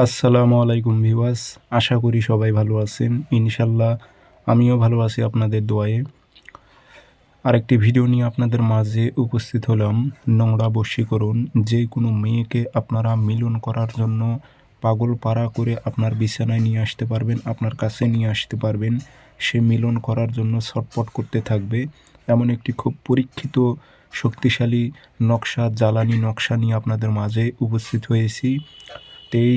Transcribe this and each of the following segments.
আসসালামু আলাইকুম ভিউয়ার্স, আশা করি সবাই ভালো আছেন। ইনশাল্লাহ আমিও ভালো আছি আপনাদের দোয়ায়। আরেকটি ভিডিও নিয়ে আপনাদের মাঝে উপস্থিত হলাম। নোংরা বশীকরণ। যে কোনো মেয়েকে আপনারা মিলন করার জন্য পাগল পাড়া করে আপনার বিছানায় নিয়ে আসতে পারবেন, আপনার কাছে নিয়ে আসতে পারবেন। সে মিলন করার জন্য ছটফট করতে থাকবে। এমন একটি খুব পরীক্ষিত শক্তিশালী নকশা, জ্বালানি নকশা নিয়ে আপনাদের মাঝে উপস্থিত হয়েছি। এই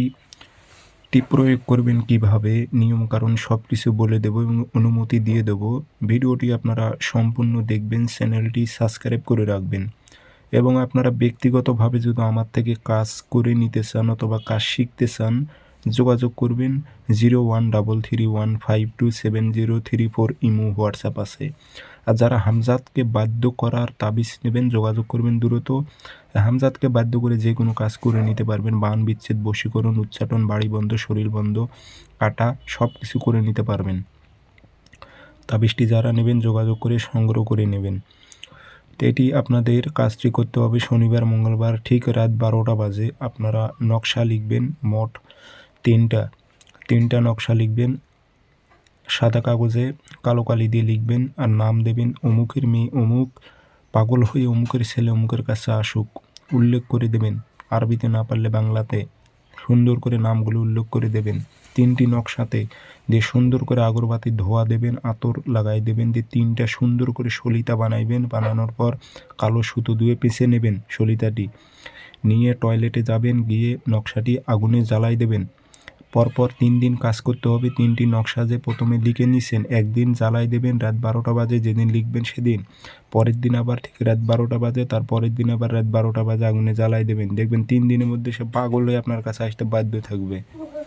টি প্রয়োগ করবেন কিভাবে, নিয়মকানুন সব কিছু বলে দেব এবং অনুমতি দিয়ে দেব। ভিডিওটি আপনারা সম্পূর্ণ দেখবেন, চ্যানেলটি সাবস্ক্রাইব করে রাখবেন এবং আপনারা ব্যক্তিগতভাবে যদি আমার থেকে কাজ করে নিতে চান অথবা কাজ শিখতে চান, যোগাযোগ করবেন 0133152703 ইমো হোয়াটসঅ্যাপ আছে। আর যারা হামজাদকে বাধ্য করার তাবিজ নেবেন, যোগাযোগ করবেন দ্রুত। হামজাদকে বাধ্য করে যে কোনো কাজ করে নিতে পারবেন। বান বিচ্ছেদ, বশীকরণ, উচ্চাটন, বাড়ি বন্ধ, শরীর বন্ধ, কাটা সব কিছু করে নিতে পারবেন। তাবিজটি যারা নেবেন যোগাযোগ করে সংগ্রহ করে নেবেন। তো এটি আপনাদের কাজটি করতে হবে শনিবার মঙ্গলবার ঠিক রাত 12টা বাজে। আপনারা নকশা লিখবেন মোট তিনটা নকশা লিখবেন। সাদা কাগজে কালো কালি দিয়ে লিখবেন আর নাম দেবেন অমুকের মেয়ে অমুক, পাগল হয়ে অমুকের ছেলে অমুকের কাছে আসুক, উল্লেখ করে দেবেন। আরবিতে না পারলে বাংলাতে সুন্দর করে নামগুলো উল্লেখ করে দেবেন। 3টি নকশাতে দিয়ে সুন্দর করে আগরবাতি ধোয়া দেবেন, আতর লাগাই দেবেন, দিয়ে 3টা সুন্দর করে সলিতা বানাইবেন। বানানোর পর কালো সুতো দিয়ে পেঁচে নেবেন। সলিতাটি নিয়ে টয়লেটে যাবেন, গিয়ে নকশাটি আগুনে জ্বালাই দেবেন। পরপর 3 দিন কাজ করতে হবে। 3টি নকশা যে প্রথমে লিখে নিছেন, একদিন জ্বালাই দেবেন রাত 12টা বাজে, যেদিন লিখবেন সেদিন। পরের দিন আবার ঠিক রাত 12টা বাজে, তার পরের দিন আবার রাত 12টা বাজে আগুনে জ্বালাই দেবেন। দেখবেন 3 দিনের মধ্যে সে পাগল হয়ে আপনার কাছে আসতে বাধ্য থাকবে।